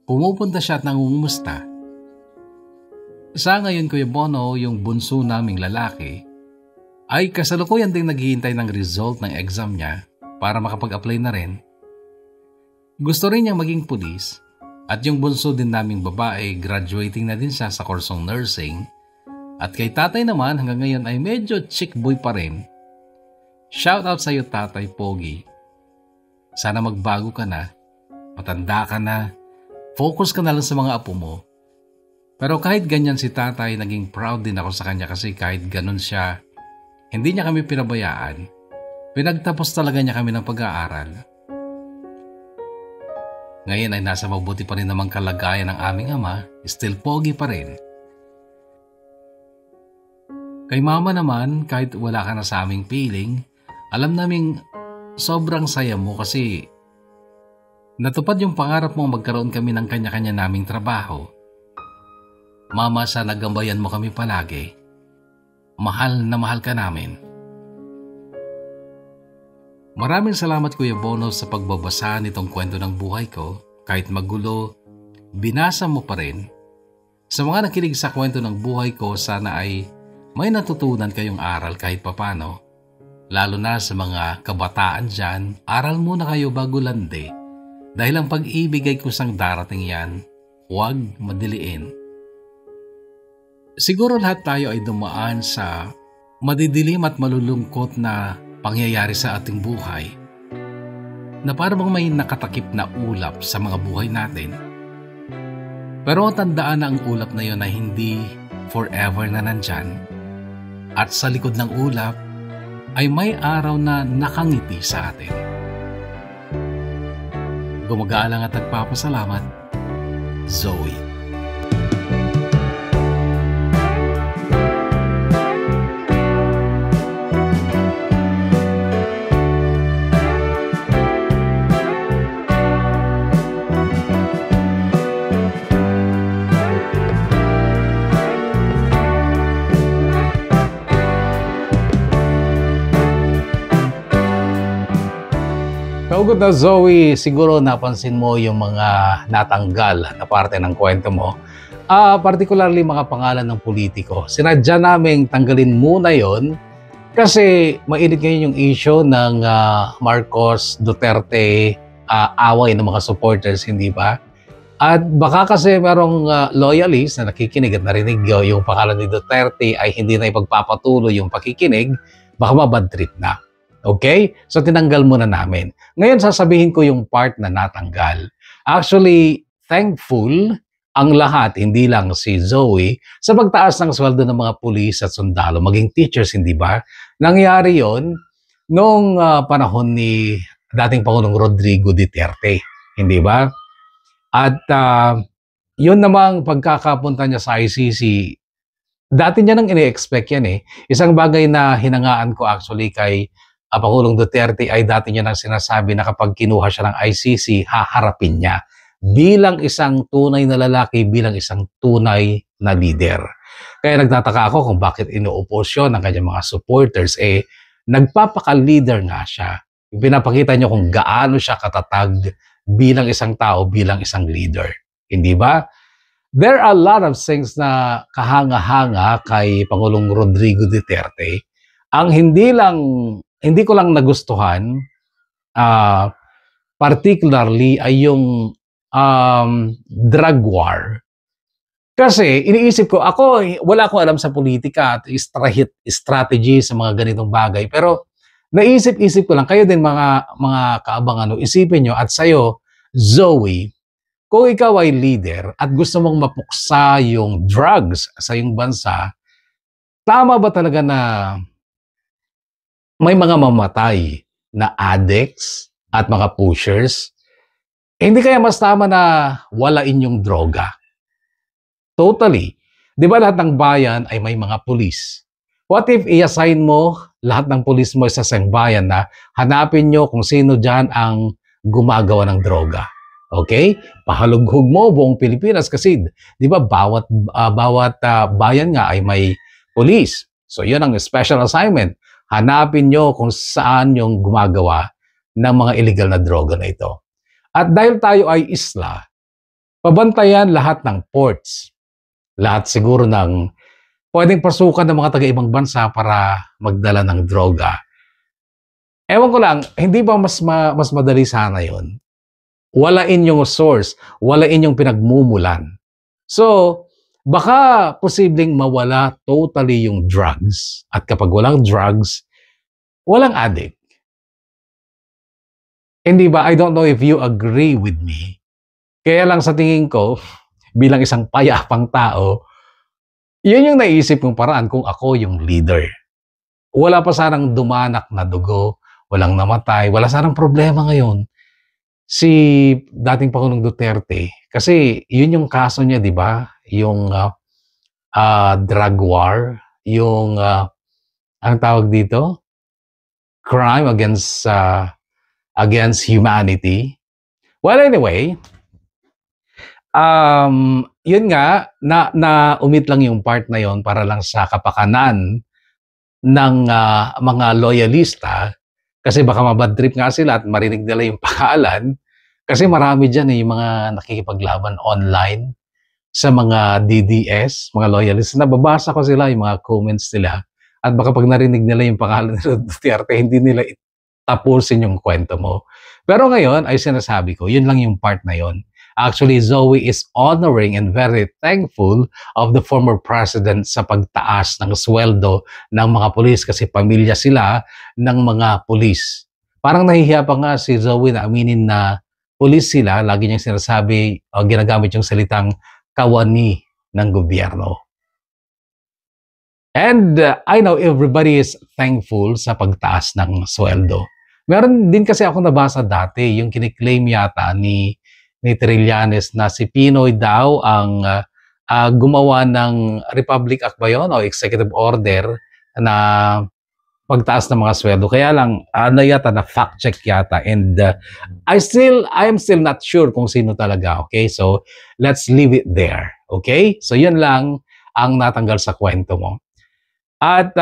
Speaker 1: pumupunta siya at nangungumusta. Sa ngayon Kuya Bono, yung bunso naming lalaki, ay kasalukuyan ding naghihintay ng result ng exam niya para makapag-apply na rin. Gusto rin niyang maging pulis at yung bunso din naming babae graduating na din siya sa kursong nursing at kay tatay naman hanggang ngayon ay medyo chick boy pa rin. Shout out sa iyo Tatay Pogi. Sana magbago ka na, matanda ka na, focus ka na lang sa mga apo mo. Pero kahit ganyan si tatay, naging proud din ako sa kanya kasi kahit ganun siya, hindi niya kami pinabayaan. Pinagtapos talaga niya kami ng pag-aaral. Ngayon ay nasa mabuti pa rin namang kalagayan ng aming ama, still pogi pa rin. Kay mama naman, kahit wala ka na sa aming piling, alam naming sobrang saya mo kasi natupad yung pangarap mong magkaroon kami ng kanya-kanya naming trabaho. Mama, sana gambayan mo kami palagi. Mahal na mahal ka namin. Maraming salamat Kuya Bono sa pagbabasa nitong kwento ng buhay ko. Kahit magulo, binasa mo pa rin. Sa mga nakinig sa kwento ng buhay ko, sana ay may natutunan kayong aral kahit papano. Lalo na sa mga kabataan dyan, aral muna kayo bago landi. Dahil ang pag-ibig ay kusang darating yan, huwag madiliin. Siguro lahat tayo ay dumaan sa madidilim at malulungkot na pangyayari sa ating buhay na parang may nakatakip na ulap sa mga buhay natin. Pero tandaan na ang ulap na yun ay hindi forever na nandyan. At sa likod ng ulap ay may araw na nakangiti sa atin. gumagalang at nagpapasalamat, Zoe. Kaugot na Zoe, siguro napansin mo yung mga natanggal na parte ng kwento mo. Particularly mga pangalan ng politiko. Sinadya naming tanggalin muna yon kasi mainit ngayon yung issue ng Marcos Duterte away ng mga supporters, hindi ba? At baka kasi merong loyalists na nakikinig at narinig yung pangalan ni Duterte ay hindi na ipagpapatuloy yung pakikinig, baka mabad trip na. Okay? So, tinanggal muna namin. Ngayon, sasabihin ko yung part na natanggal. Actually, thankful ang lahat, hindi lang si Zoe, sa pagtaas ng sweldo ng mga pulis at sundalo, maging teachers, hindi ba? Nangyari yon noong panahon ni dating Pangulong Rodrigo Duterte, hindi ba? At yun namang pagkakapunta niya sa ICC, dati niya nang ini-expect yan eh. Isang bagay na hinangaan ko actually kay Pangulong Duterte ay dati niya nang sinasabi na kapag kinuha siya ng ICC, haharapin niya bilang isang tunay na lalaki, bilang isang tunay na leader. Kaya nagtataka ako kung bakit ino-oppose ng kanyang mga supporters. Nagpapaka-leader nga siya. Pinapakita niya kung gaano siya katatag bilang isang tao, bilang isang leader. Hindi ba? There are a lot of things na kahanga-hanga kay Pangulong Rodrigo Duterte. Ang hindi ko lang nagustuhan, particularly ay yung drug war. Kasi iniisip ko, wala akong alam sa politika at strategy sa mga ganitong bagay. Pero naisip-isip ko lang, kayo din mga kaabang, isipin nyo at sa'yo, Zoe, kung ikaw ay leader at gusto mong mapuksa yung drugs sa iyong bansa, tama ba talaga na may mga mamatay na addicts at mga pushers? Hindi kaya mas tama na walain yung droga? Totally. Di ba lahat ng bayan ay may mga pulis? What if i-assign mo lahat ng pulis mo sa isang bayan na hanapin nyo kung sino dyan ang gumagawa ng droga? Okay? Pahalughog mo buong Pilipinas kasi di ba bawat bayan nga ay may pulis. So yun ang special assignment. Hanapin nyo kung saan yung gumagawa ng mga illegal na droga na ito. At dahil tayo ay isla, pabantayan lahat ng ports. Lahat siguro ng pwedeng pasukan ng mga taga-ibang bansa para magdala ng droga. Ewan ko lang, hindi ba mas madali sana yun? Walain yung source, walain yung pinagmumulan. So, baka posibleng mawala totally yung drugs. At kapag walang drugs, walang addict. Hindi ba? I don't know if you agree with me. Kaya lang sa tingin ko, bilang isang payapang tao, yun yung naisip kong paraan kung ako yung leader. Wala pa sanang dumanak na dugo, walang namatay, wala sanang problema ngayon. Si dating Pangulong Duterte, kasi yun yung kaso niya, di ba? Yung drug war, yung ang tawag dito, crime against humanity. Well, anyway, yun nga, na umit lang yung part na yon para lang sa kapakanan ng mga loyalista. Kasi baka mabad trip nga sila at marinig nila yung pangalan. Kasi marami dyan yung mga nakikipaglaban online sa mga DDS, mga loyalists. Nababasa ko sila, yung mga comments nila. At baka pag narinig nila yung pangalan ni Duterte, hindi nila tapusin yung kwento mo. Pero ngayon ay sinasabi ko, yun lang yung part na yon. Actually, Zoe is honoring and very thankful of the former president sa pagtaas ng sweldo ng mga pulis kasi pamilya sila ng mga pulis. Parang nahihiya pa nga si Zoe na aminin na pulis sila, lagi niyang sinasabi o ginagamit yung salitang kawani ng gobyerno. And I know everybody is thankful sa pagtaas ng sweldo. Meron din kasi ako nabasa dati, yung kiniklaim yata ni Trillanes na si Pinoy daw ang gumawa ng Republic Act ba yun o executive order na pagtaas ng mga sweldo. Kaya lang, ano yata na fact check yata. And I am still not sure kung sino talaga. Okay? So, let's leave it there. Okay? So, yun lang ang natanggal sa kwento mo. At,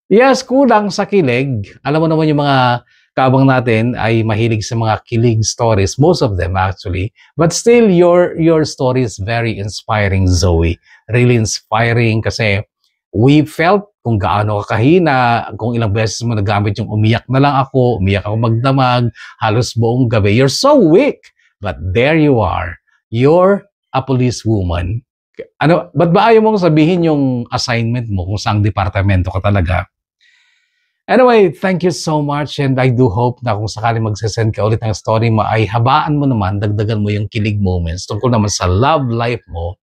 Speaker 1: yes, kulang sa kilig. Alam mo naman yung mga kabang natin ay mahilig sa mga kilig stories. Most of them actually. But still, your story is very inspiring, Zoe. Really inspiring kasi we felt kung gaano ka kahina, kung ilang beses mo nagamit yung umiyak na lang ako, umiyak ako magdamag, halos buong gabi. You're so weak. But there you are. You're a police woman. Ba't ba ayaw mong sabihin yung assignment mo kung saang departamento ka talaga? Anyway, thank you so much and I do hope na kung sakaling magsasend ka ulit ng story mo ay habaan mo naman, dagdagan mo yung kilig moments tungkol naman sa love life mo.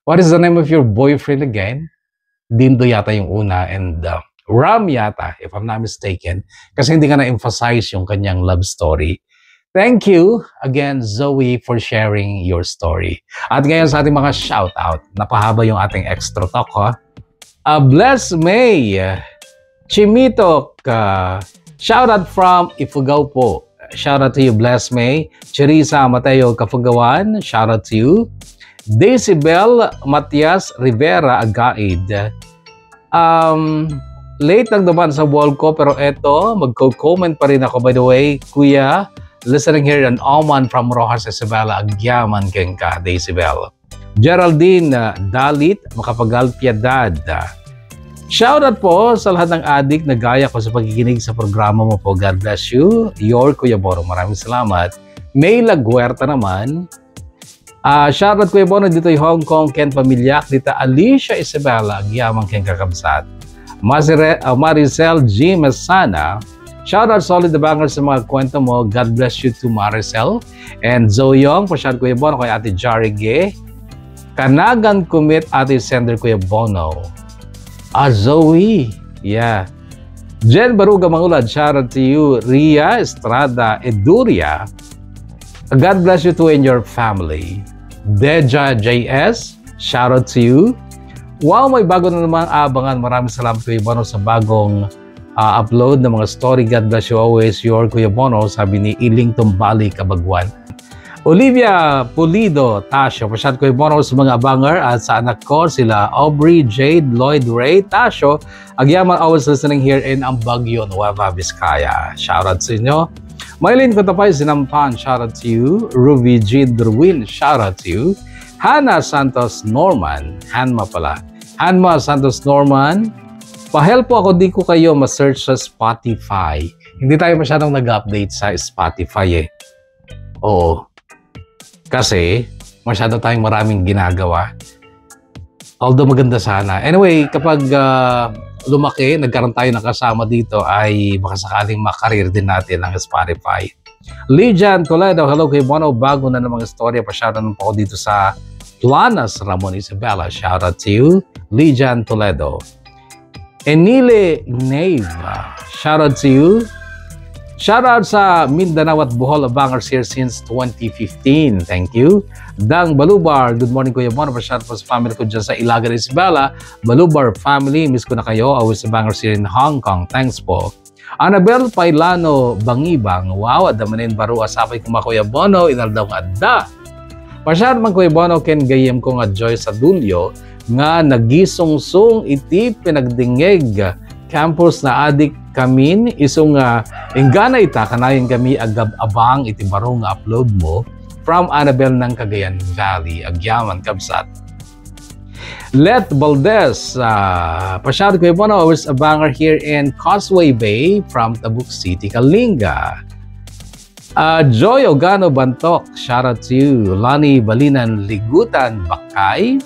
Speaker 1: What is the name of your boyfriend again? Dindo yata yung una and Ram yata, if I'm not mistaken, kasi hindi ka na-emphasize yung kanyang love story. Thank you again, Zoe, for sharing your story. At ngayon sa ating mga shoutout, napahaba yung ating extra talk, ha? Bless May, Chimito, shoutout from Ifugao po. Shoutout to you, Bless May. Cherisa Mateo Kafugawan, shoutout to you. Decibel Matias Rivera Agaid. Late lang naman sa wall ko pero eto, magko-comment pa rin ako by the way, Kuya. Listening here on Oman from Rojas Isabela, Agyaman Kengka, Decibel. Geraldine Dalit, Makapagal Piedad. Shoutout po sa lahat ng adik na gaya ko sa pagkikinig sa programa mo po. God bless you. Your Kuya Boro. Maraming salamat. May Laguerta naman. Shoutout Kuya Bono dito yung Hong Kong, Ken Pamilyak, dito Alicia Isabela, Giyamang Ken Kakabsat. Maricel G. Mesana, shoutout Solid the Banger sa mga kwento mo. God bless you to Maricel. And Zoyong, pa-shout Kuya Bono kay Ate Jarige. Kanagan Kumit, Ate Sender Kuya Bono. Zoe, yeah. Jen Baruga Mangulad, shoutout to you. Ria Estrada Eduria. God bless you too and your family. Deja JS, shout out to you. Wow, may bago na namang abangan. Maraming salamat Kuya Bono sa bagong upload ng mga story. God bless you always, your Kuya Bono, sabi ni Iling Tumbali Kabagwan. Olivia Pulido Tasio, pa-shout Kuya Bono sa mga abangar at sa anak ko sila Aubrey, Jade, Lloyd, Ray, Tasio. Agyaman always listening here in Ambagyo, Nueva Vizcaya. Shout out sa inyo. Maylin Contapay, Sinampan, shout out to you. Ruby G. Derwin, shout out to you. Hannah Santos Norman, Hanma pala. Hanma Santos Norman, pa-help po ako, di ko kayo ma-search sa Spotify. Hindi tayo masyadong nag-update sa Spotify eh. Oo. Kasi, masyado tayong maraming ginagawa. Although maganda sana. Anyway, kapag lumaki, nagkaroon tayo ng kasama dito ay baka sakaling makareer din natin ng Spotify. Lijan Toledo, hello kay Bono. Bago na namang istorya, pa-shoutout naman po ako dito sa Planas, Ramon Isabela. Shoutout to you, Lijan Toledo. Enile Nave, shoutout to you. Shoutout sa Mindanao at Bohol Abangers here since 2015. Thank you. Dang Balubar, good morning Kuya Bono. Pa-shoutout po sa family ko dyan sa Ilagan Isabela. Balubar family, miss ko na kayo. Always Abangers here in Hong Kong. Thanks po. Annabel Pailano Bangibang, wow, adamanin baru asapay kuma Kuya Bono, inaldaw nga adda. Pa-shoutout man Kuya Bono, ken gayem ko nga Joy sa Dulyo, nga nagisungsung iti pinagdingeg campus na adik kamin isong ingana ita kanayon kami agab-abang iti baro nga upload mo from Annabel ng Cagayan Valley, Agyaman Kabsat. Let Valdez, pa-shout Kuya Bono, always a banger here in Causeway Bay from Tabuk City, Kalinga. Joy Ogano Bantok, shout out to you. Lani Balinan Ligutan Bakay.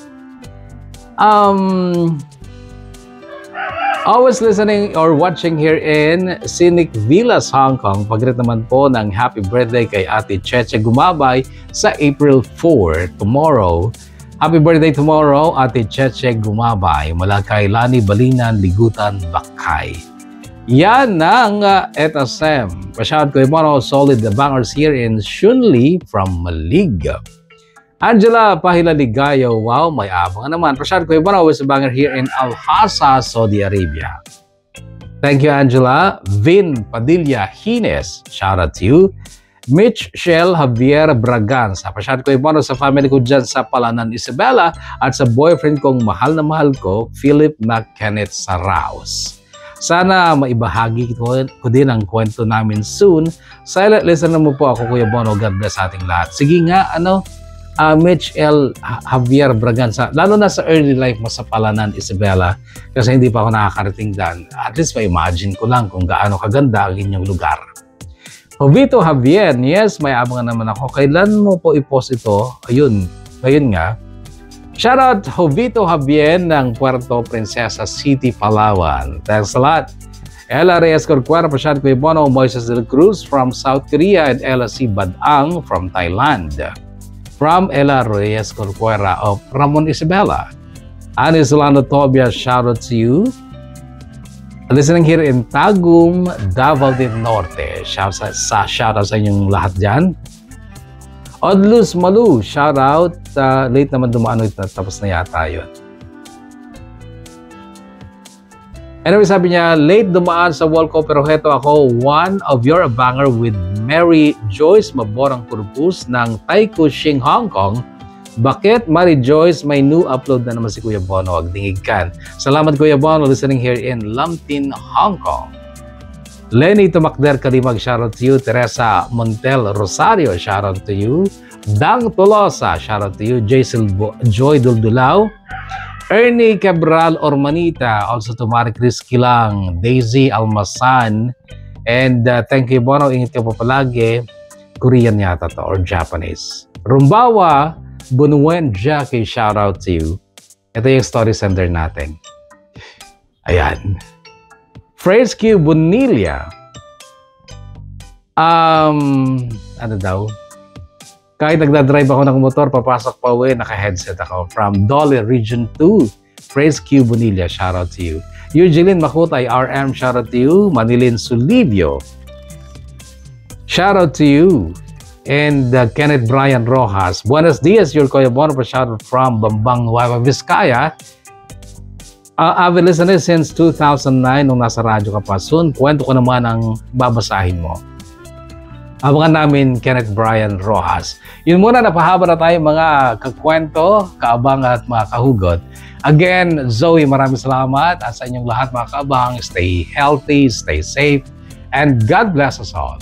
Speaker 1: Always listening or watching here in Scenic Villas, Hong Kong. Pagrit naman po ng happy birthday kay Ate Cheche Gumabay sa April 4, tomorrow. Happy birthday tomorrow, Ate Cheche Gumabay, mula kay Lani Balinan, Ligutan, Bakay. Yan ng ETSM. Pasyahan ko yung solid bangers here in Shunli from Malig. Angela Pahilaligayo, wow, may abang naman. Pasyahan ko yung is a banger here in Al-Hasa, Saudi Arabia. Thank you, Angela. Vin Padilla Hines, shout out to you. Mitch Shell Javier Braganza. Pasyahan ko yung sa family ko dyan sa Palanan, Isabela at sa boyfriend kong mahal na mahal ko, Philip na Kenneth Saraos. Sana maibahagi ko din ang kwento namin soon. Silent listener mo po ako, Kuya Bono. God bless ating lahat. Sige nga, Mitch L. Javier Braganza, lalo na sa early life mo sa Palanan, Isabela, kasi hindi pa ako nakakarating dyan. At least ma-imagine ko lang kung gaano kaganda ang inyong lugar. Jovito Javier, yes, may abangan naman ako. Kailan mo po i-post ito? Ayun nga. Shoutout Jovito Javier ng Puerto Princesa City, Palawan. Thanks a lot. Ella Reyes Corcuera, Pasyahan ko yung Bono, Moises del Cruz from South Korea, and Ella C. Badang from Thailand. From Ella Reyes Corcuera of Ramon Isabela. Ani Solano Tobias, shoutout to you. Listening here in Tagum, Davao del Norte. Shoutout sa inyong lahat dyan. Odlus Malu, shoutout. Late naman dumaan, tapos na yata yun. Anyway, sabi niya, late dumaan sa wall ko, pero heto ako, one of your banger with Mary Joyce Maborang Purpus ng Taiko Shing, Hong Kong. Bakit, Mary Joyce, may new upload na naman si Kuya Bono. Agdingig kan. Salamat, Kuya Bono, listening here in Lamtin, Hong Kong. Lenny Tumakder Kalimag, shoutout to you. Teresa Montel Rosario, shoutout to you. Dang Tolosa, shoutout to you. Joy Duldulao. Ernie Cabral Ormanita, also to Marie Chris Kilang, Daisy Almasan, and thank you, Bono. Ingat ka po palagi. Korean yata to, or Japanese. Rumbawa Bunwen Jackie, shout out to you. Ito yung story sender natin. Ayan. Phrase Q Bonilla. Ano daw? Kahit nagdadrive ako ng motor, papasok pa uwi, naka-headset ako. From Dolly Region 2. Phrase Q Bonilla, shout out to you. Eugene Makutay, RM, shout out to you. Manilin Sulivio, shout out to you. And Kenneth Brian Rojas. Buenos dias, your Kuya Bono, shout out from Bambang, Nueva Vizcaya. Avid listener since 2009 nung nasa radyo ka pa. Soon, kwento ko naman ang babasahin mo. Abangan namin, Kenneth Brian Rojas. Yun muna, napahaba na tayo mga kakwento, kaabang at mga kahugot. Again, Zoe, maraming salamat. At sa inyong lahat mga kaabang, stay healthy, stay safe, and God bless us all.